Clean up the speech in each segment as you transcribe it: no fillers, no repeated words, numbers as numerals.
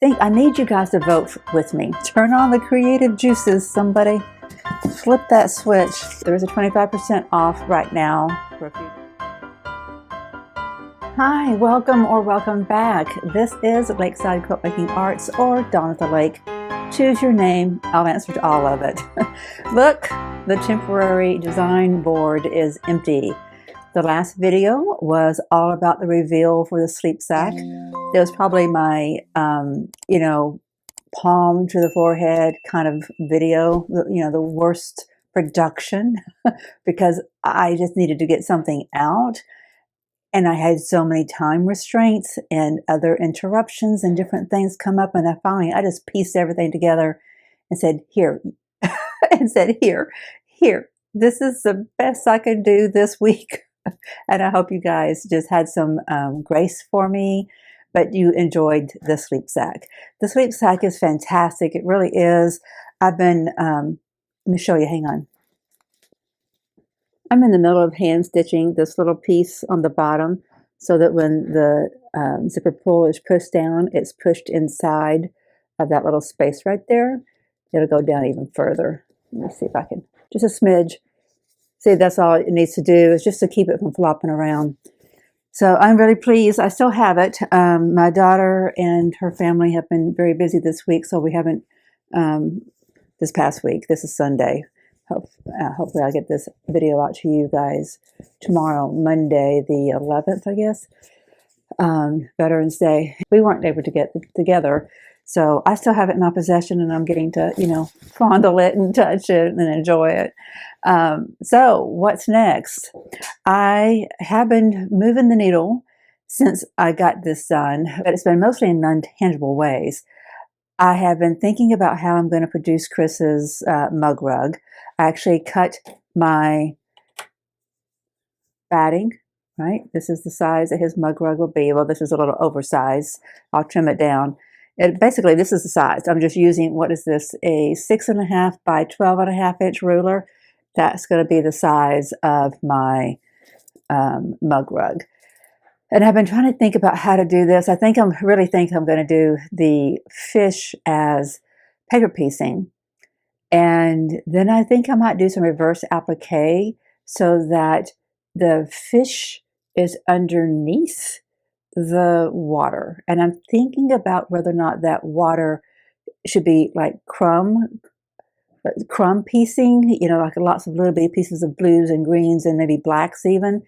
I need you guys to vote with me. Turn on the creative juices, somebody. Flip that switch. There's a 25% off right now. Hi, welcome or welcome back. This is Lakeside Quilt Making Arts or Dawn at the Lake. Choose your name. I'll answer to all of it. Look, the temporary design board is empty. The last video was all about the reveal for the sleep sack. It was probably my, palm to the forehead kind of video, the worst production because I just needed to get something out. And I had so many time restraints and other interruptions and different things come up. And I just pieced everything together and said, here, here, this is the best I can do this week. And I hope you guys just had some grace for me, but you enjoyed the sleep sack. The sleep sack is fantastic. It really is. I've been, let me show you, hang on. I'm in the middle of hand stitching this little piece on the bottom so that when the zipper pull is pushed down, it's pushed inside of that little space right there. It'll go down even further. Let me see if I can, just a smidge. See, that's all it needs to do is just to keep it from flopping around. So I'm really pleased. I still have it. My daughter and her family have been very busy this week, so we haven't this past week. This is Sunday. Hopefully I'll get this video out to you guys tomorrow, Monday the 11th, I guess, Veterans Day. We weren't able to get together, so I still have it in my possession, and I'm getting to, fondle it and touch it and enjoy it. So what's next? I have been moving the needle since I got this done, but it's been mostly in non-tangible ways. I have been thinking about how I'm going to produce Chris's mug rug. I actually cut my batting, right? This is the size that his mug rug will be. Well, this is a little oversized. I'll trim it down. Basically, this is the size. I'm just using, what is this, a 6.5 by 12.5 inch ruler. That's going to be the size of my mug rug. And I've been trying to think about how to do this. I really think I'm going to do the fish as paper piecing. And then I think I might do some reverse applique so that the fish is underneath the water. And I'm thinking about whether or not that water should be like crumb piecing, like lots of little bitty pieces of blues and greens and maybe blacks even.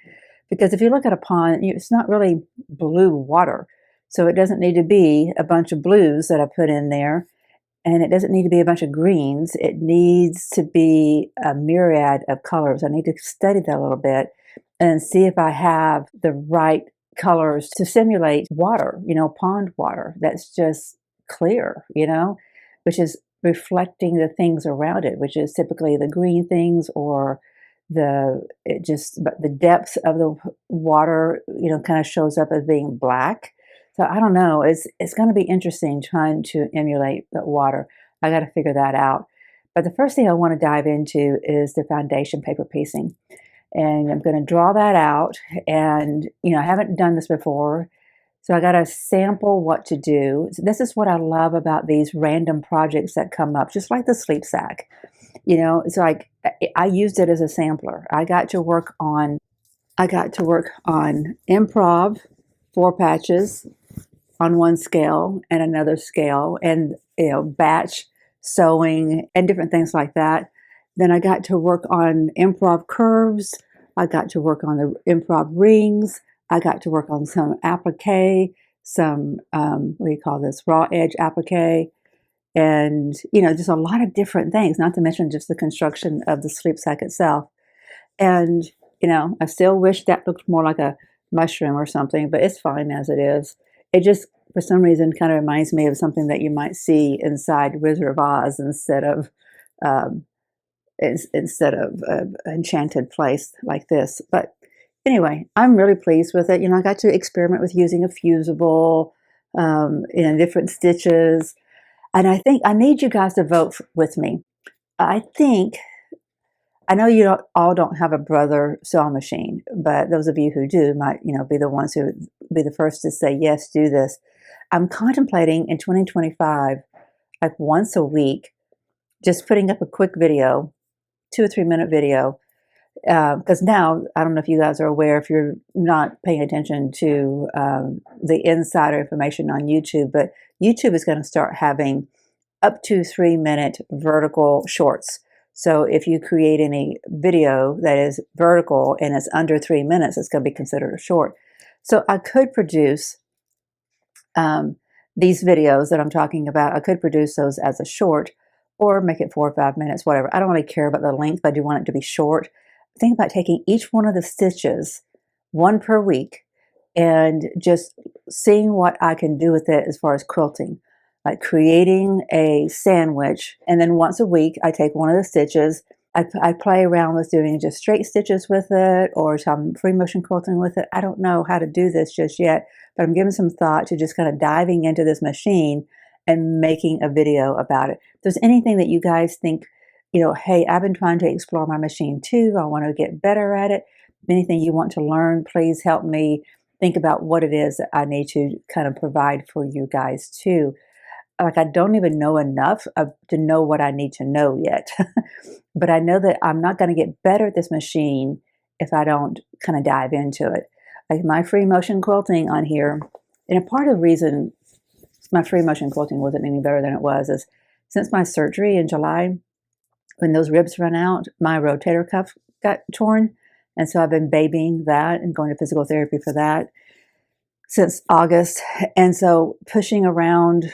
Because if you look at a pond, it's not really blue water. So it doesn't need to be a bunch of blues that I put in there. And it doesn't need to be a bunch of greens. It needs to be a myriad of colors. I need to study that a little bit and see if I have the right colors to simulate water, pond water. That's just clear, which is reflecting the things around it, which is typically the green things or the depth of the water, kind of shows up as being black. So I don't know. It's going to be interesting trying to emulate the water. I got to figure that out. But the first thing I want to dive into is the foundation paper piecing. And I'm going to draw that out. And, I haven't done this before. So I got to sample what to do. This is what I love about these random projects that come up, just like the sleep sack. It's like I used it as a sampler. I got to work on improv 4 patches on one scale and another scale, and batch sewing and different things like that. Then I got to work on improv curves. I got to work on the improv rings. I got to work on some applique, some raw edge applique, and just a lot of different things, not to mention just the construction of the sleep sack itself. And I still wish that looked more like a mushroom or something, but it's fine as it is. It just, for some reason, kind of reminds me of something that you might see inside Wizard of Oz instead of an enchanted place like this. But anyway, I'm really pleased with it. I got to experiment with using a fusible, different stitches. And I think I need you guys to vote with me. I know you all don't have a Brother sewing machine, but those of you who do might, be the ones who would be the first to say, yes, do this. I'm contemplating in 2025, like once a week, just putting up a quick video, 2 or 3 minute video. Because now, I don't know if you guys are aware, if you're not paying attention to the insider information on YouTube, but YouTube is going to start having up to 3 minute vertical shorts. So if you create any video that is vertical and it's under 3 minutes, it's going to be considered a short. So I could produce these videos that I'm talking about. I could produce those as a short or make it 4 or 5 minutes, whatever. I don't really care about the length, but I do want it to be short. Think about taking each one of the stitches, one per week, and just seeing what I can do with it as far as quilting, like creating a sandwich. And then once a week, I take one of the stitches. I play around with doing just straight stitches with it or some free motion quilting with it. I don't know how to do this just yet, but I'm giving some thought to just kind of diving into this machine and making a video about it. If there's anything that you guys think, hey, I've been trying to explore my machine too, I want to get better at it. Anything you want to learn, please help me think about what it is that I need to kind of provide for you guys too. Like, I don't even know enough to know what I need to know yet. But I know that I'm not going to get better at this machine if I don't kind of dive into it. Like my free motion quilting on here, and a part of the reason my free motion quilting wasn't any better than it was is since my surgery in July, when those ribs run out, my rotator cuff got torn. And so I've been babying that and going to physical therapy for that since August. And so pushing around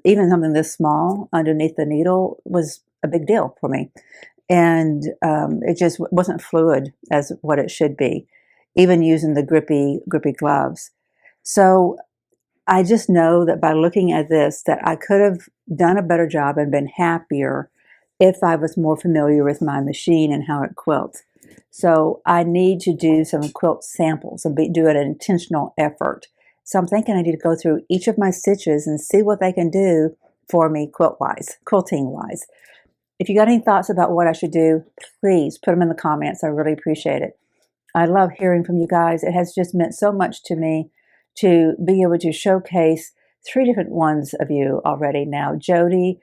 even something this small underneath the needle was a big deal for me. And it just wasn't fluid as what it should be, even using the grippy gloves. So I just know that by looking at this, that I could have done a better job and been happier if I was more familiar with my machine and how it quilts. So I need to do some quilt samples and do an intentional effort. So I'm thinking I need to go through each of my stitches and see what they can do for me quilting-wise. If you got any thoughts about what I should do, please put them in the comments. I really appreciate it. I love hearing from you guys. It has just meant so much to me to be able to showcase 3 different ones of you already now: Jody,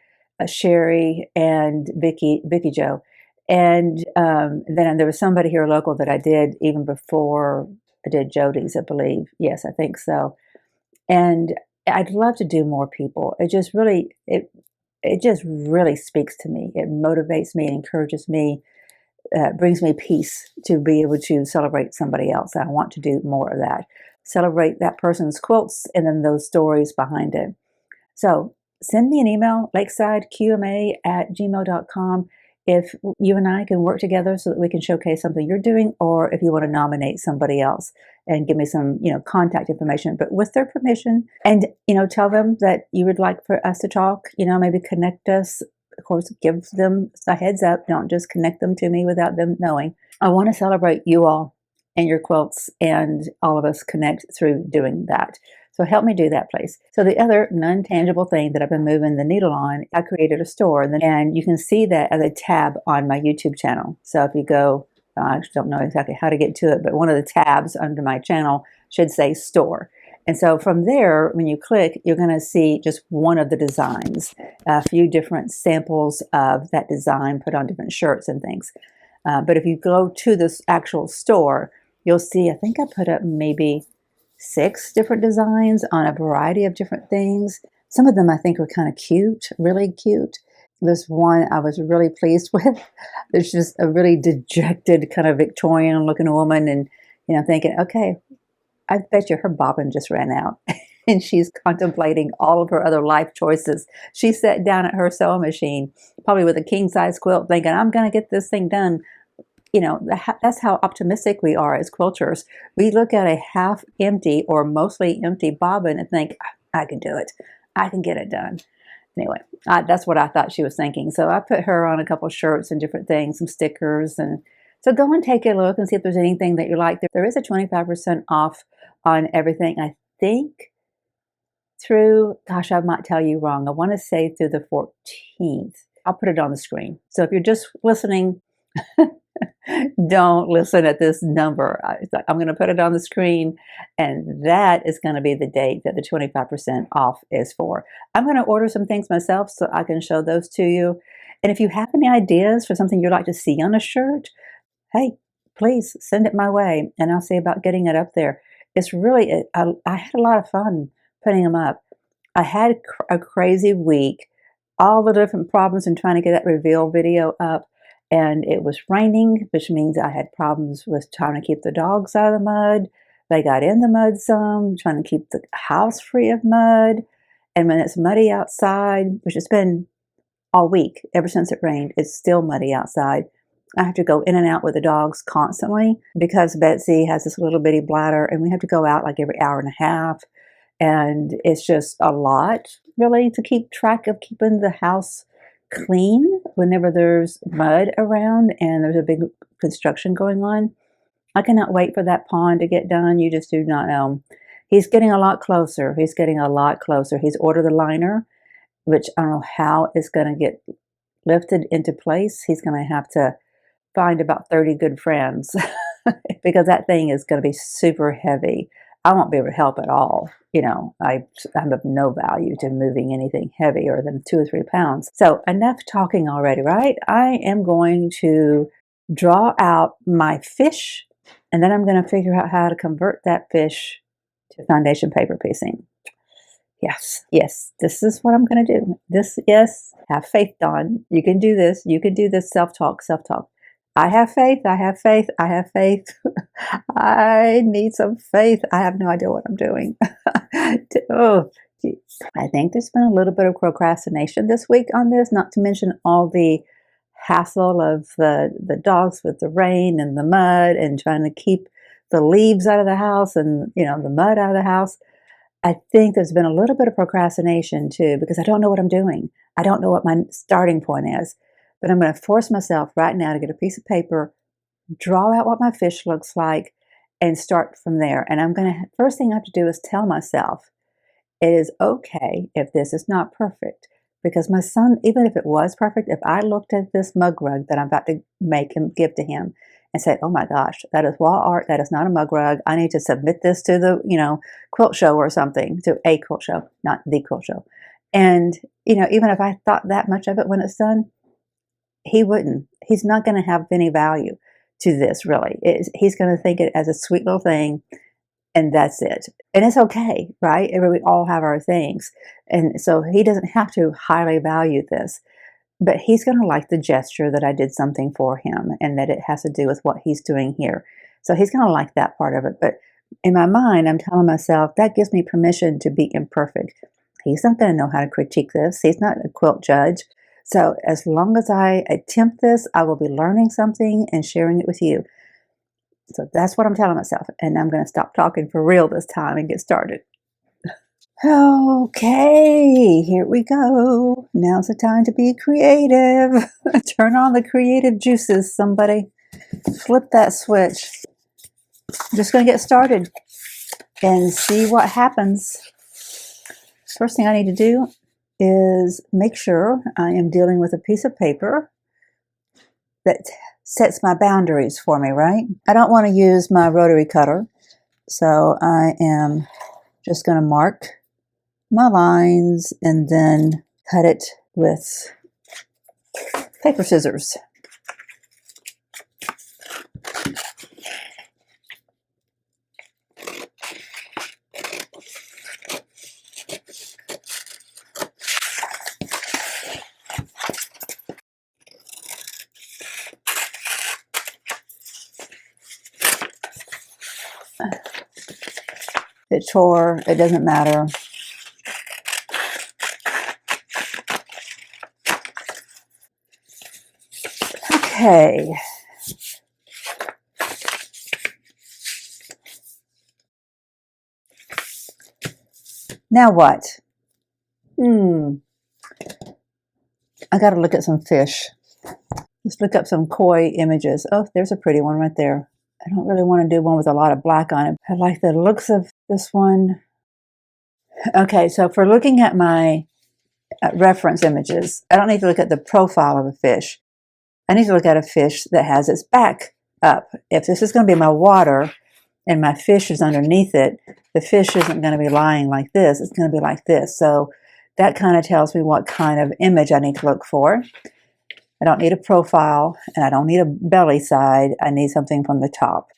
Sherry, and Vicky Jo. And then there was somebody here local that I did even before I did Jody's, I believe. Yes, I think so. And I'd love to do more people. It just really speaks to me. It motivates me and encourages me, brings me peace to be able to celebrate somebody else. And I want to do more of that. Celebrate that person's quilts and then those stories behind it. So send me an email, lakesidaqma@gmail.com, if you and I can work together so that we can showcase something you're doing, or if you want to nominate somebody else and give me some, contact information, but with their permission. And, tell them that you would like for us to talk, maybe connect us. Of course, give them a heads up. Don't just connect them to me without them knowing. I want to celebrate you all and your quilts, and all of us connect through doing that. So help me do that, please. So the other non-tangible thing that I've been moving the needle on, I created a store, and you can see that as a tab on my YouTube channel. So if you go, I don't know exactly how to get to it, but one of the tabs under my channel should say store. And so from there, when you click, you're going to see just one of the designs, a few different samples of that design put on different shirts and things. But if you go to this actual store, you'll see, I think I put up maybe 6 different designs on a variety of different things. Some of them I think were kind of cute, really cute. There's one I was really pleased with. There's just a really dejected kind of Victorian looking woman, and thinking, okay, I bet you her bobbin just ran out. And she's contemplating all of her other life choices. She sat down at her sewing machine, probably with a king size quilt, thinking, I'm going to get this thing done. That's how optimistic we are as quilters. We look at a half empty or mostly empty bobbin and think, I can do it. I can get it done. Anyway, that's what I thought she was thinking. So I put her on a couple of shirts and different things, some stickers. And so go and take a look and see if there's anything that you like. There is a 25% off on everything, I think, through, gosh, I might tell you wrong. I want to say through the 14th. I'll put it on the screen. So if you're just listening, Don't listen at this number. I'm going to put it on the screen, and that is going to be the date that the 25% off is for. I'm going to order some things myself so I can show those to you. And if you have any ideas for something you'd like to see on a shirt, hey, please send it my way, and I'll see about getting it up there. It's really, I had a lot of fun putting them up. I had a crazy week, all the different problems in trying to get that reveal video up. And it was raining, which means I had problems with trying to keep the dogs out of the mud. They got in the mud some, trying to keep the house free of mud. And when it's muddy outside, which it's been all week, ever since it rained, it's still muddy outside. I have to go in and out with the dogs constantly because Betsy has this little bitty bladder and we have to go out like every hour and a half. And it's just a lot, really, to keep track of keeping the house clean whenever there's mud around and there's a big construction going on. I cannot wait for that pond to get done. You just do not know. He's getting a lot closer. He's getting a lot closer. He's ordered the liner, which I don't know how it's going to get lifted into place. He's going to have to find about 30 good friends because that thing is going to be super heavy. I won't be able to help at all. You know, I'm of no value to moving anything heavier than 2 or 3 pounds. So enough talking already, right? I am going to draw out my fish, and then I'm going to figure out how to convert that fish to foundation paper piecing. Yes, this is what I'm going to do. Yes, have faith, Dawn. You can do this. You can do this. Self-talk. I have faith. I need some faith. I have no idea what I'm doing. Oh, geez. I think there's been a little bit of procrastination this week on this, not to mention all the hassle of the dogs with the rain and the mud and trying to keep the leaves out of the house and, you know, the mud out of the house. I think there's been a little bit of procrastination too, because I don't know what I'm doing. I don't know what my starting point is. But I'm going to force myself right now to get a piece of paper, draw out what my fish looks like, and start from there. And first thing I have to do is tell myself, it is okay if this is not perfect. Because my son, even if it was perfect, if I looked at this mug rug that I'm about to make him, give to him, and said, oh my gosh, that is wall art, that is not a mug rug, I need to submit this to the, quilt show or something, to a quilt show, not the quilt show. And, even if I thought that much of it when it's done, he wouldn't. He's not going to have any value to this, really. He's going to think it as a sweet little thing, and that's it. And it's okay, right? We all have our things. And so he doesn't have to highly value this. But he's going to like the gesture that I did something for him and that it has to do with what he's doing here. So he's going to like that part of it. But in my mind, I'm telling myself, that gives me permission to be imperfect. He's not going to know how to critique this. He's not a quilt judge. So as long as I attempt this, I will be learning something and sharing it with you. So that's what I'm telling myself. And I'm going to stop talking for real this time and get started. Okay, here we go. Now's the time to be creative. Turn on the creative juices, somebody. Flip that switch. I'm just going to get started and see what happens. First thing I need to do is make sure I am dealing with a piece of paper that sets my boundaries for me, right? I don't want to use my rotary cutter, so I am just going to mark my lines and then cut it with paper scissors. It tore, it doesn't matter. Okay. Now what? I got to look at some fish. Let's look up some koi images. Oh, there's a pretty one right there. I don't really want to do one with a lot of black on it. I like the looks of this one. Okay, so for looking at my reference images, I don't need to look at the profile of a fish. I need to look at a fish that has its back up. If this is going to be my water and my fish is underneath it, the fish isn't going to be lying like this. It's going to be like this. So that kind of tells me what kind of image I need to look for. I don't need a profile, and I don't need a belly side. I need something from the top.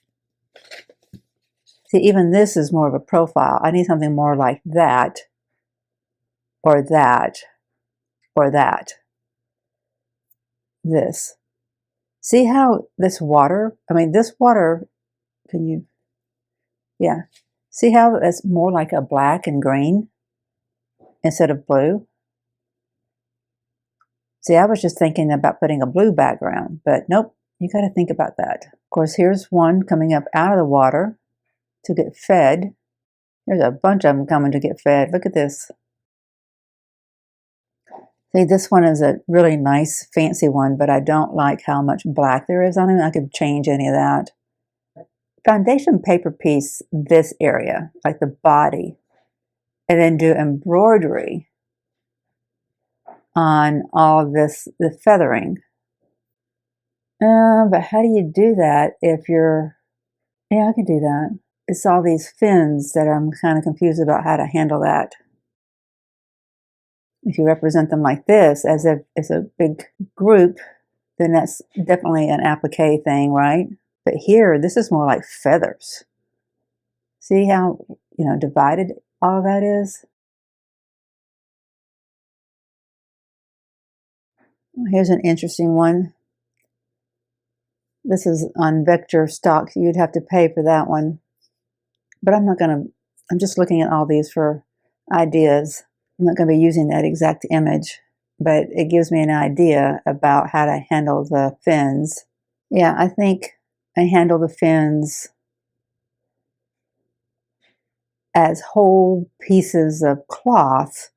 See, even this is more of a profile. I need something more like that, or that, or that. This. See how this water, this water, can you, yeah. See how it's more like a black and green instead of blue? See, I was just thinking about putting a blue background, but nope, you got to think about that. Of course, here's one coming up out of the water to get fed. There's a bunch of them coming to get fed. Look at this. See, this one is a really nice, fancy one, but I don't like how much black there is on it. I could change any of that. Foundation paper piece this area, like the body, and then do embroidery on all this, the feathering. But how do you do that if you're, yeah, I can do that. It's all these fins that I'm kind of confused about how to handle that. If you represent them like this as if it's a big group, then that's definitely an applique thing, right? But here, this is more like feathers. See how, divided all of that is? Here's an interesting one. This is on vector stock. You'd have to pay for that one. But I'm just looking at all these for ideas. I'm not going to be using that exact image, but it gives me an idea about how to handle the fins. Yeah, I think I handle the fins as whole pieces of cloth,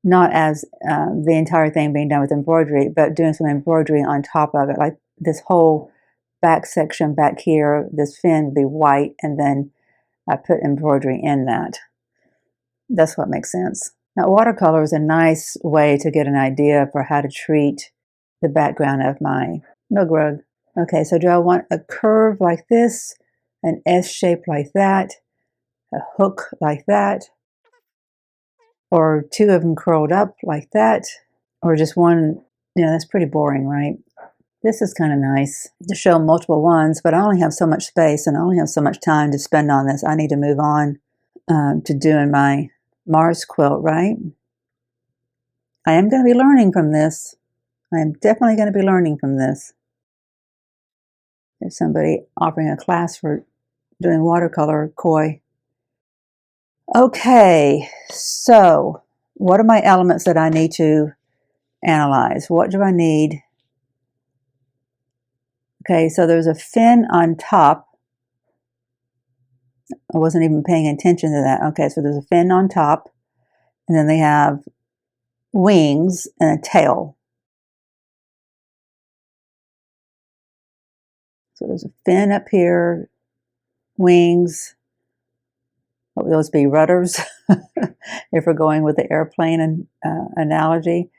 not as the entire thing being done with embroidery, but doing some embroidery on top of it. Like this whole back section back here, this fin would be white, and then I put embroidery in that. That's what makes sense. Now, watercolor is a nice way to get an idea for how to treat the background of my mug rug. Okay, so do I want a curve like this, an S shape like that, a hook like that, or two of them curled up like that, or just one? That's pretty boring, right? This is kind of nice to show multiple ones, but I only have so much space and I only have so much time to spend on this. I need to move on to doing my Mars quilt, right? I am going to be learning from this. I am definitely going to be learning from this. There's somebody offering a class for doing watercolor koi. Okay, so what are my elements that I need to analyze? What do I need? Okay, so there's a fin on top. I wasn't even paying attention to that. Okay, so there's a fin on top, and then they have wings and a tail. So there's a fin up here, wings. What would those be? Rudders, if we're going with the airplane analogy,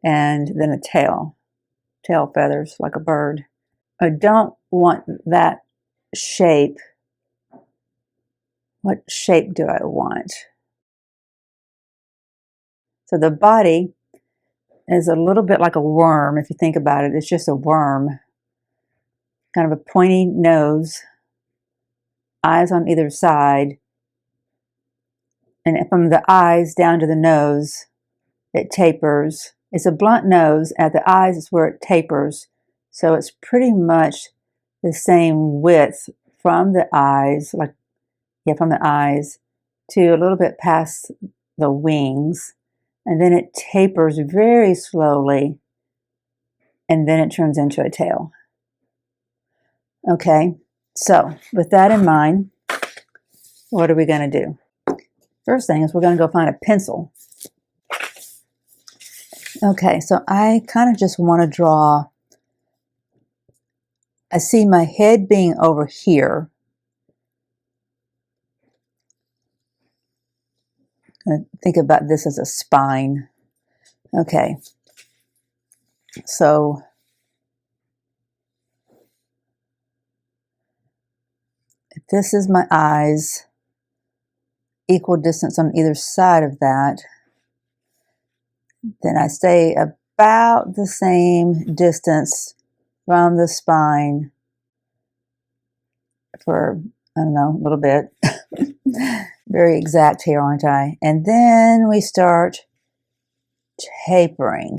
and then a tail feathers like a bird. I don't want that shape. What shape do I want? So the body is a little bit like a worm. If you think about it, it's just a worm. Kind of a pointy nose, eyes on either side. And from the eyes down to the nose, it tapers. It's a blunt nose. At the eyes is where it tapers. So it's pretty much the same width from the eyes, from the eyes to a little bit past the wings. And then it tapers very slowly. And then it turns into a tail. Okay, so with that in mind, what are we going to do? First thing is we're going to go find a pencil. Okay, so I kind of just want to draw. I see my head being over here. Think about this as a spine. Okay, so this is my eyes, equal distance on either side of that. Then I stay about the same distance from the spine for, I don't know, a little bit. Very exact here, aren't I? And then we start tapering.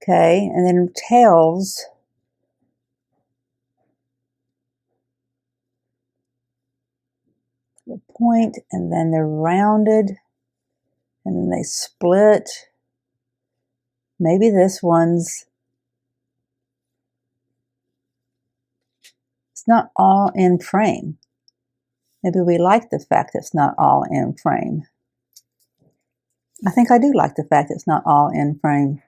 Okay, and then tails. The point, and then they're rounded, and then they split. Maybe this one's, it's not all in frame. Maybe we like the fact that it's not all in frame. I think I do like the fact that it's not all in frame.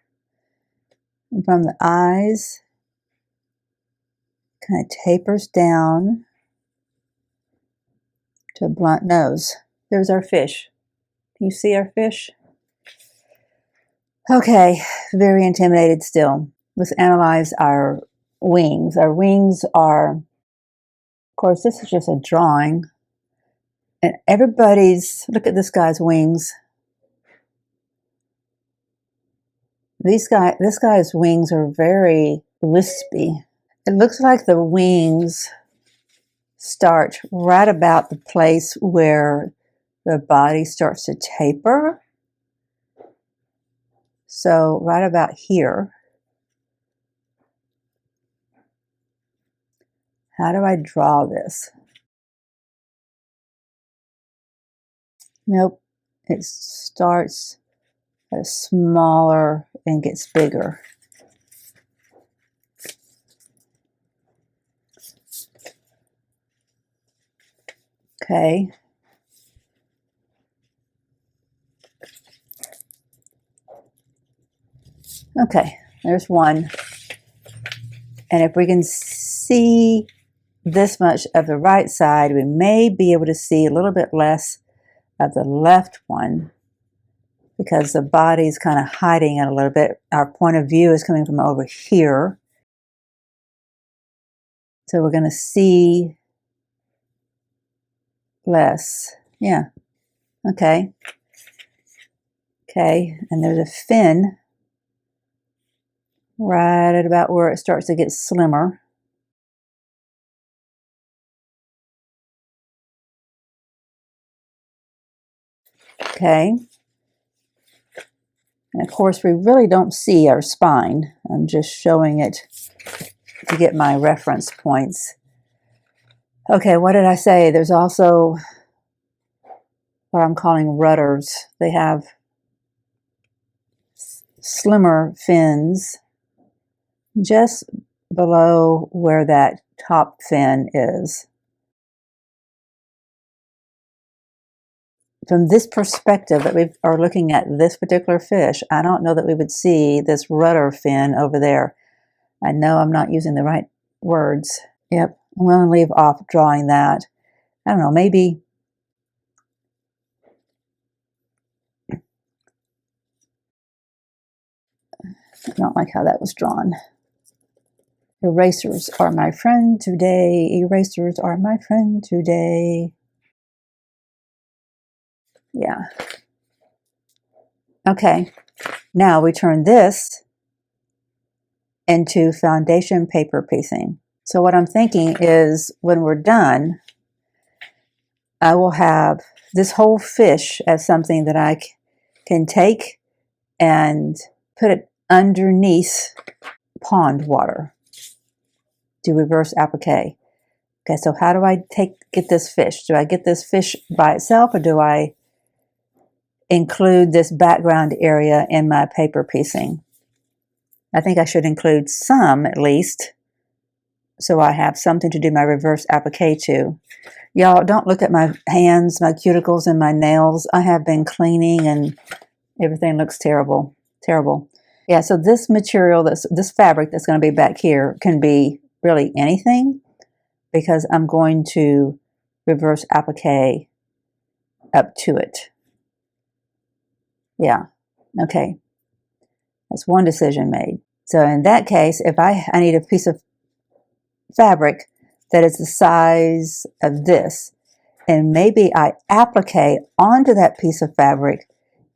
And from the eyes, kind of tapers down to a blunt nose. There's our fish. Can you see our fish? Okay, very intimidated still. Let's analyze our wings. Our wings are, of course, this is just a drawing. And everybody's, look at this guy's wings. This guy's wings are very wispy. It looks like the wings start right about the place where the body starts to taper. So right about here. How do I draw this? Nope, it starts at a smaller and gets bigger. Okay. Okay, there's one. And if we can see this much of the right side, we may be able to see a little bit less of the left one because the body's kind of hiding it a little bit. Our point of view is coming from over here. So we're going to see less. Yeah. Okay. Okay, and there's a fin right at about where it starts to get slimmer. Okay. And of course, we really don't see our spine. I'm just showing it to get my reference points. Okay, what did I say? There's also what I'm calling rudders. They have slimmer fins just below where that top fin is. From this perspective that we are looking at this particular fish, I don't know that we would see this rudder fin over there. I know I'm not using the right words. Yep, I'm going to leave off drawing that. I don't know, maybe I don't like how that was drawn. Erasers are my friend today. Erasers are my friend today. Yeah. Okay, now we turn this into foundation paper piecing. So what I'm thinking is when we're done, I will have this whole fish as something that I can take and put it underneath pond water. Do reverse applique. Okay, so how do I get this fish? Do I get this fish by itself, or do I include this background area in my paper piecing? I think I should include some at least, so I have something to do my reverse applique to. Y'all, don't look at my hands, my cuticles, and my nails. I have been cleaning and everything looks terrible. Terrible. Yeah, so this material, this fabric that's going to be back here can be really anything, because I'm going to reverse applique up to it. Yeah. Okay, that's one decision made. So in that case, if I need a piece of fabric that is the size of this, and maybe I applique onto that piece of fabric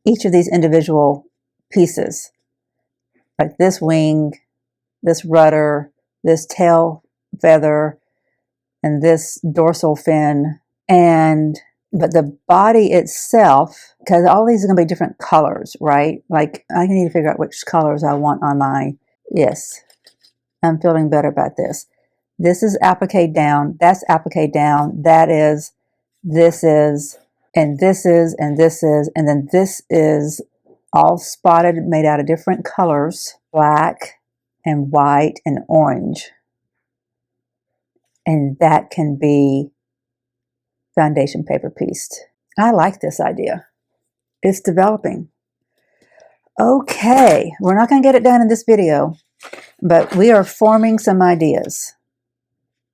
each of these individual pieces, like this wing, this rudder, this tail feather, and this dorsal fin, but the body itself, because all these are going to be different colors, right? Like I need to figure out which colors I want on my, yes, I'm feeling better about this. This is applique down, that's applique down, that is, this is, and this is, and this is, and then this is all spotted, made out of different colors, black and white and orange. And that can be foundation paper pieced. I like this idea. It's developing. Okay, we're not going to get it done in this video, but we are forming some ideas.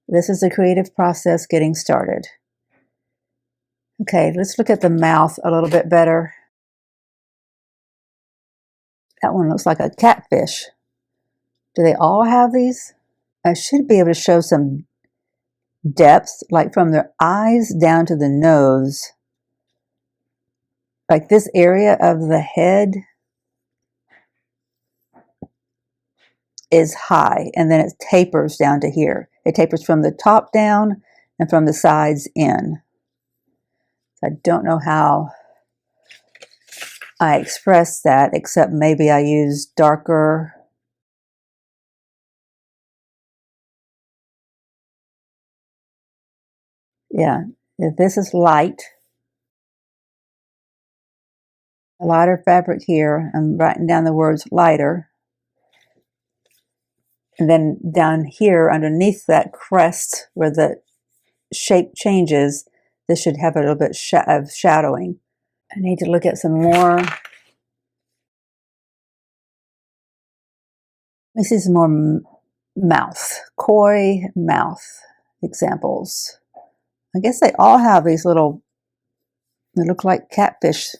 This is a creative process getting started. Okay, let's look at the mouth a little bit better. That one looks like a catfish. Do they all have these? I should be able to show some depth, like from their eyes down to the nose. Like this area of the head is high, and then it tapers down to here. It tapers from the top down and from the sides in. I don't know how I express that, except maybe I use darker. Yeah, if this is light, a lighter fabric here, I'm writing down the words lighter. And then down here underneath that crest where the shape changes, this should have a little bit of shadowing. I need to look at some more. Let me see some more mouth, koi mouth examples. I guess they all have these little, they look like catfish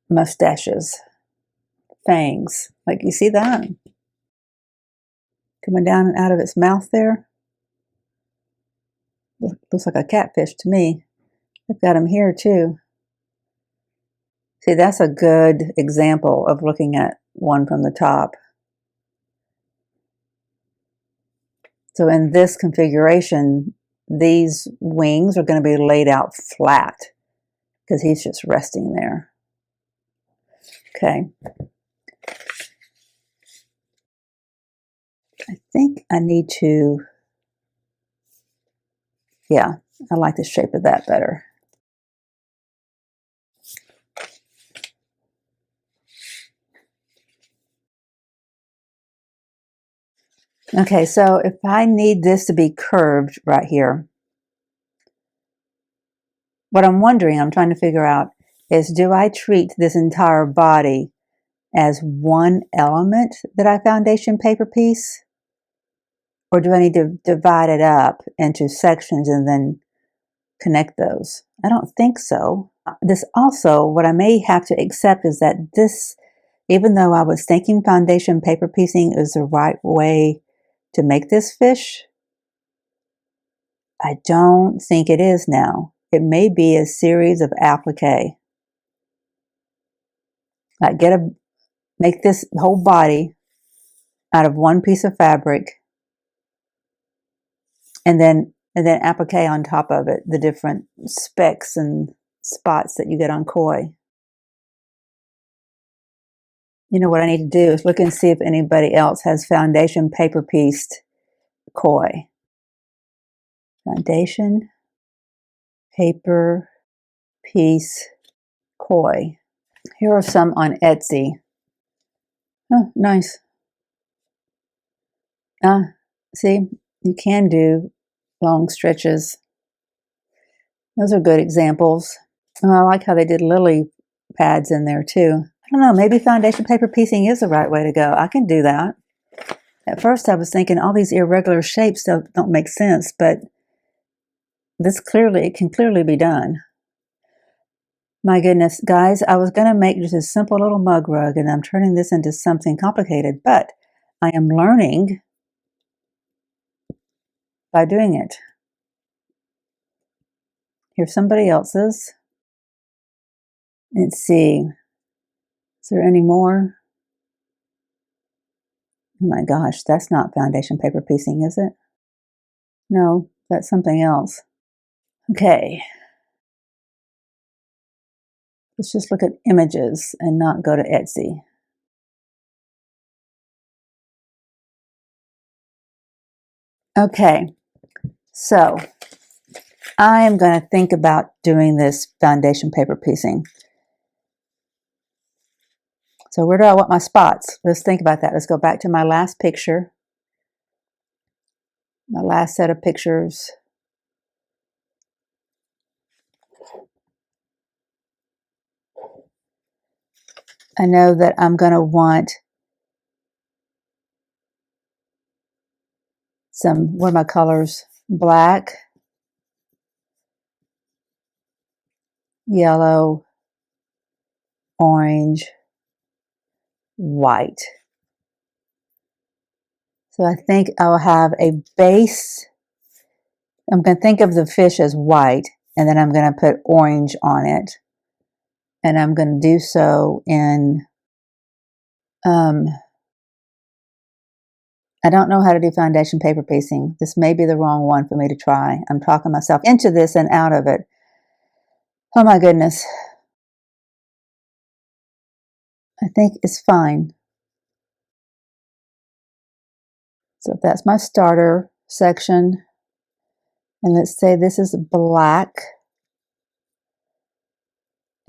mustaches, fangs. Like you see that? Coming down and out of its mouth there. Looks like a catfish to me. I've got them here too. See, that's a good example of looking at one from the top. So in this configuration, these wings are going to be laid out flat because he's just resting there. Okay. I think I need to, yeah, I like the shape of that better. Okay, so if I need this to be curved right here, what I'm wondering, I'm trying to figure out is, do I treat this entire body as one element that I foundation paper piece? Or do I need to divide it up into sections and then connect those? I don't think so. This also, what I may have to accept is that this, even though I was thinking foundation paper piecing is the right way to make this fish, I don't think it is now. It may be a series of applique. Like make this whole body out of one piece of fabric, and then applique on top of it the different specks and spots that you get on koi. You know what I need to do is look and see if anybody else has foundation paper pieced koi. Foundation paper piece koi. Here are some on Etsy. Oh, nice. See, you can do long stretches. Those are good examples. Oh, I like how they did lily pads in there too. I don't know, maybe foundation paper piecing is the right way to go. I can do that. At first I was thinking all these irregular shapes don't make sense, but it can clearly be done. My goodness, guys, I was going to make just a simple little mug rug, and I'm turning this into something complicated, but I am learning by doing it. Here's somebody else's. Let's see. Is there any more? Oh my gosh, that's not foundation paper piecing, is it? No, that's something else. Okay. Let's just look at images and not go to Etsy. Okay, so I am going to think about doing this foundation paper piecing. So where do I want my spots? Let's think about that. Let's go back to my last picture. My last set of pictures. I know that I'm going to want some, what are my colors? Black, yellow, orange, white. So I think I'll have a base. I'm going to think of the fish as white, and then I'm going to put orange on it. And I'm going to do so in, I don't know how to do foundation paper piecing. This may be the wrong one for me to try. I'm talking myself into this and out of it. Oh my goodness. I think it's fine. So that's my starter section. And let's say this is black.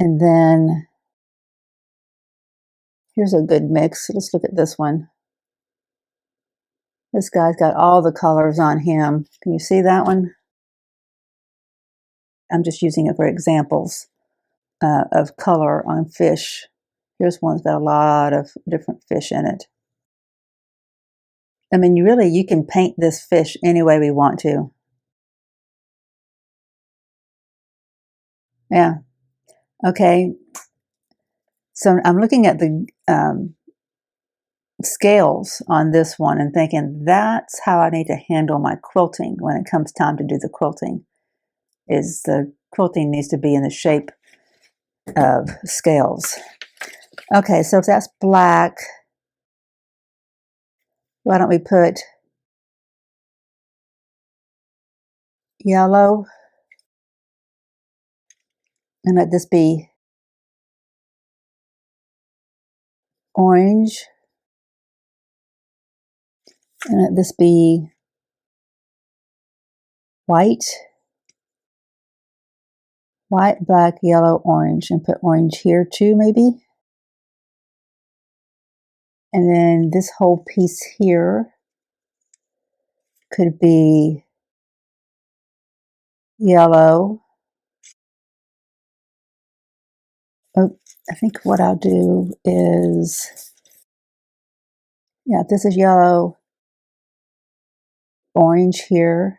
And then here's a good mix. Let's look at this one. This guy's got all the colors on him. Can you see that one? I'm just using it for examples of color on fish. Here's one that's got a lot of different fish in it. I mean, you can paint this fish any way we want to. Yeah. Okay. So I'm looking at the scales on this one and thinking that's how I need to handle my quilting when it comes time to do the quilting. Is the quilting needs to be in the shape of scales. Okay, so if that's black, why don't we put yellow and let this be orange and let this be white, black, yellow, orange, and put orange here too maybe. And then this whole piece here could be yellow. Oh, I think what I'll do is, yeah, this is yellow, orange here,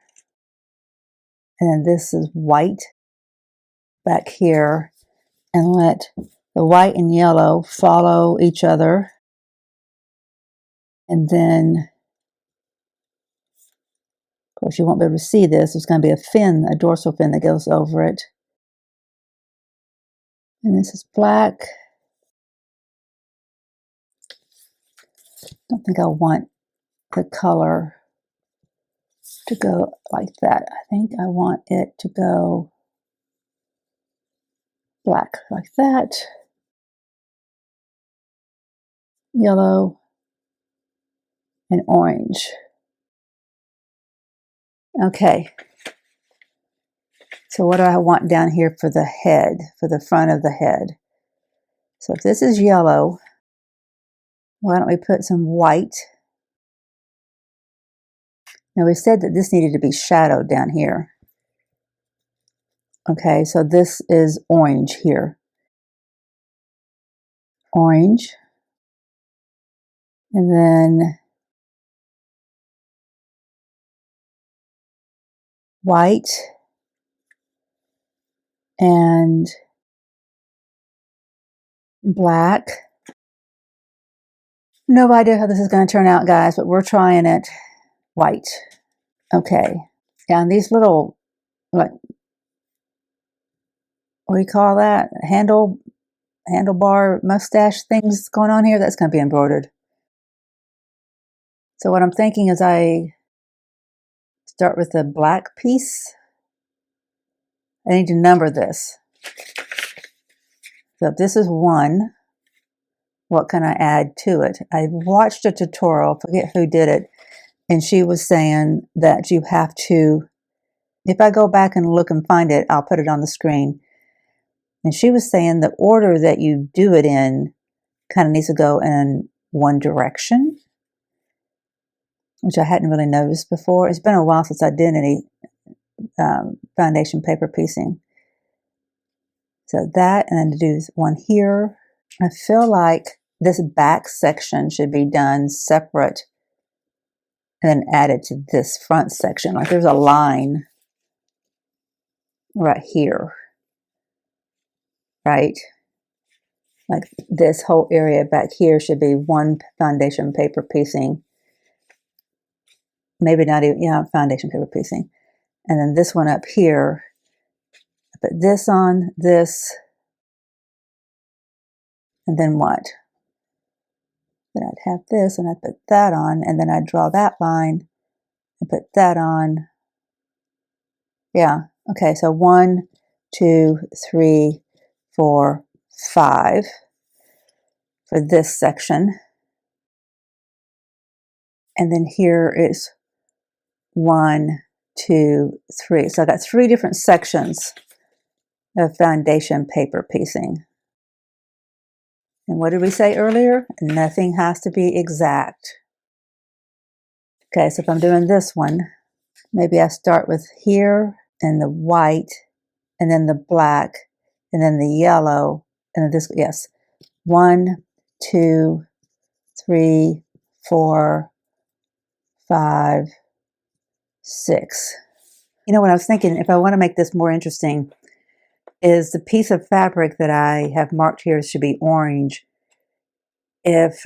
and then this is white back here, and let the white and yellow follow each other. And then, of course, you won't be able to see this. There's going to be a fin, a dorsal fin that goes over it. And this is black. I don't think I want the color to go like that. I think I want it to go black like that. Yellow and orange. Okay. So what do I want down here for the head, for the front of the head? So if this is yellow, why don't we put some white? Now we said that this needed to be shadowed down here. Okay, so this is orange here. Orange. And then white and black. No idea how this is going to turn out, guys, but we're trying it. White. Okay. Yeah, and these little, what do you call that? Handlebar mustache things going on here. That's going to be embroidered. So what I'm thinking is I start with the black piece. I need to number this. So if this is 1, what can I add to it? I watched a tutorial, forget who did it, and she was saying that you have to, if I go back and look and find it, I'll put it on the screen. And she was saying the order that you do it in kind of needs to go in one direction, which I hadn't really noticed before. It's been a while since I did any foundation paper piecing. So that, and then to do one here. I feel like this back section should be done separate and then added to this front section. Like there's a line right here, right? Like this whole area back here should be one foundation paper piecing. Maybe not even, yeah, foundation paper piecing. And then this one up here, I put this on, this, and then what? Then I'd have this, and I'd put that on, and then I'd draw that line and put that on. Yeah, okay, so 1, 2, 3, 4, 5 for this section. And then here is 1, 2, 3. So I got 3 different sections of foundation paper piecing. And what did we say earlier? Nothing has to be exact. Okay, so if I'm doing this one, maybe I start with here and the white, and then the black, and then the yellow, and then this, yes. 1, 2, 3, 4, 5, 6. You know what I was thinking, if I want to make this more interesting, is the piece of fabric that I have marked here should be orange. If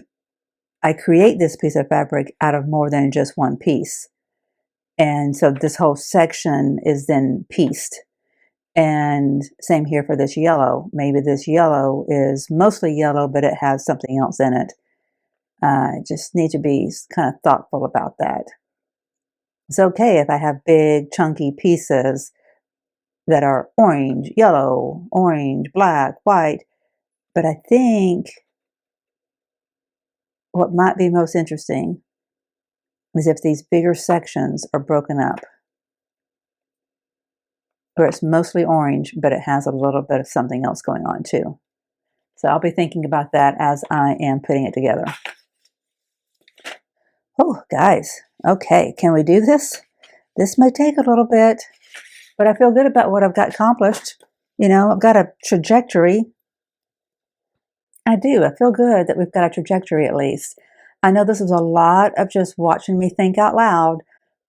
I create this piece of fabric out of more than just one piece, and so this whole section is then pieced. And same here for this yellow. Maybe this yellow is mostly yellow, but it has something else in it. I just need to be kind of thoughtful about that. It's okay if I have big chunky pieces that are orange, yellow, orange, black, white, but I think what might be most interesting is if these bigger sections are broken up, where it's mostly orange, but it has a little bit of something else going on too. So I'll be thinking about that as I am putting it together. Oh, guys, okay, can we do this? This may take a little bit, but I feel good about what I've got accomplished. You know, I've got a trajectory. I do. I feel good that we've got a trajectory at least. I know this is a lot of just watching me think out loud,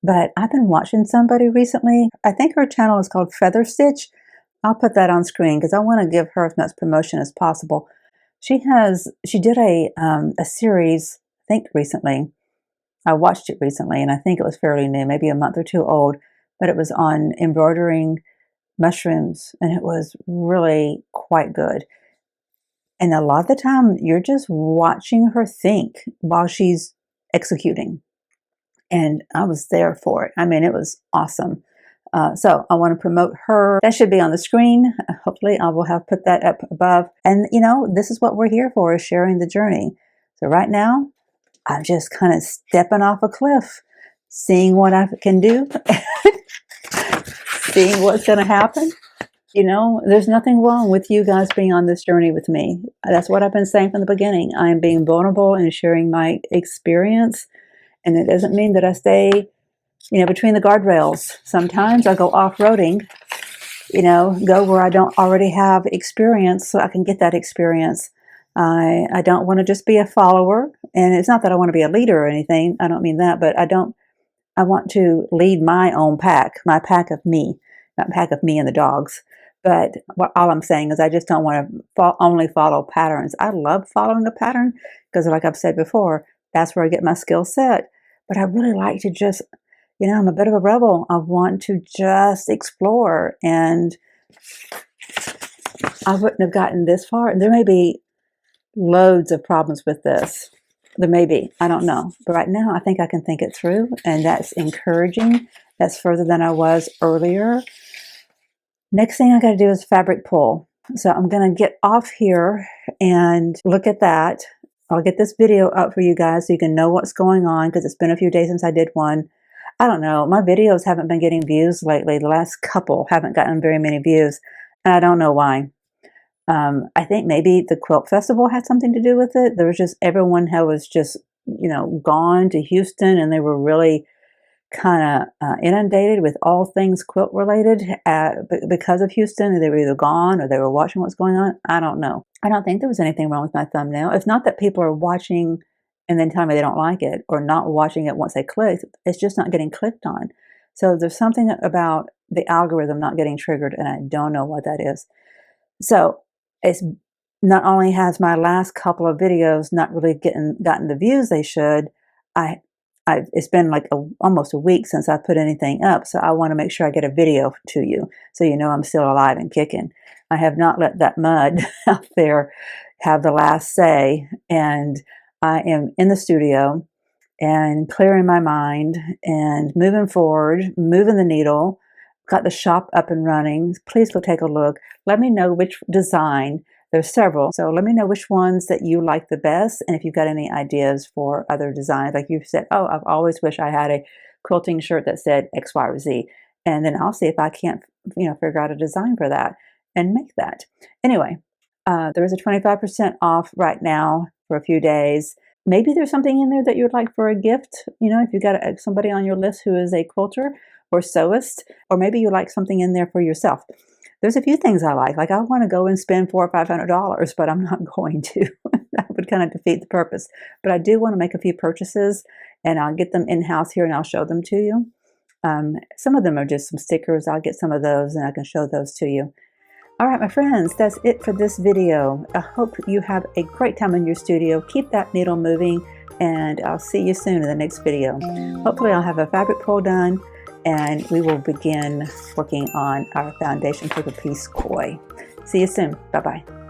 but I've been watching somebody recently. I think her channel is called Featherstitch. I'll put that on screen because I want to give her as much promotion as possible. She did a series, I think recently. I watched it recently, and I think it was fairly new, maybe a month or 2 old, but it was on embroidering mushrooms, and it was really quite good. And a lot of the time, you're just watching her think while she's executing. And I was there for it. I mean, it was awesome. So I want to promote her. That should be on the screen. Hopefully I will have put that up above. And you know, this is what we're here for, is sharing the journey. So right now, I'm just kind of stepping off a cliff, seeing what I can do, seeing what's going to happen. You know, there's nothing wrong with you guys being on this journey with me. That's what I've been saying from the beginning. I am being vulnerable and sharing my experience. And it doesn't mean that I stay, you know, between the guardrails. Sometimes I go off-roading, you know, go where I don't already have experience so I can get that experience. I don't want to just be a follower. And it's not that I want to be a leader or anything. I don't mean that, but I want to lead my own pack, my pack of me, not pack of me and the dogs, But all I'm saying is I just don't want to only follow patterns. I love following a pattern because, like I've said before, that's where I get my skill set. But I really like to just, I'm a bit of a rebel. I want to just explore, and I wouldn't have gotten this far. There may be loads of problems with this. There may be. I don't know. But right now, I think I can think it through, and that's encouraging. That's further than I was earlier. Next thing I got to do is fabric pull. So I'm going to get off here and look at that. I'll get this video up for you guys so you can know what's going on, because it's been a few days since I did one. I don't know. My videos haven't been getting views lately. The last couple haven't gotten very many views, and I don't know why. I think maybe the Quilt Festival had something to do with it. There was just, everyone was just, gone to Houston, and they were really kind of inundated with all things quilt related because of Houston. They were either gone or they were watching what's going on. I don't know. I don't think there was anything wrong with my thumbnail. It's not that people are watching and then tell me they don't like it, or not watching it once they click. It's just not getting clicked on. So there's something about the algorithm not getting triggered, and I don't know what that is. So it's not only has my last couple of videos not really gotten the views they should, it's been like almost a week since I put anything up, so I want to make sure I get a video to you so you know I'm still alive and kicking. I have not let that mud out there have the last say, and I am in the studio and clearing my mind and moving forward, moving the needle. Got the shop up and running. Please go take a look. Let me know which design. There's several, so let me know which ones that you like the best, and if you've got any ideas for other designs. Like you've said, oh, I've always wished I had a quilting shirt that said X, Y, or Z, and then I'll see if I can't, figure out a design for that and make that. Anyway, there is a 25% off right now for a few days. Maybe there's something in there that you would like for a gift. If you've got somebody on your list who is a quilter or sewist, or maybe you like something in there for yourself. There's a few things I like. Like I want to go and spend $400 or $500, but I'm not going to. That would kind of defeat the purpose. But I do want to make a few purchases, and I'll get them in-house here and I'll show them to you. Some of them are just some stickers. I'll get some of those and I can show those to you. All right, my friends, that's it for this video. I hope you have a great time in your studio. Keep that needle moving, and I'll see you soon in the next video. Hopefully I'll have a fabric pull done, and we will begin working on our foundation for the piece koi. See you soon. Bye-bye.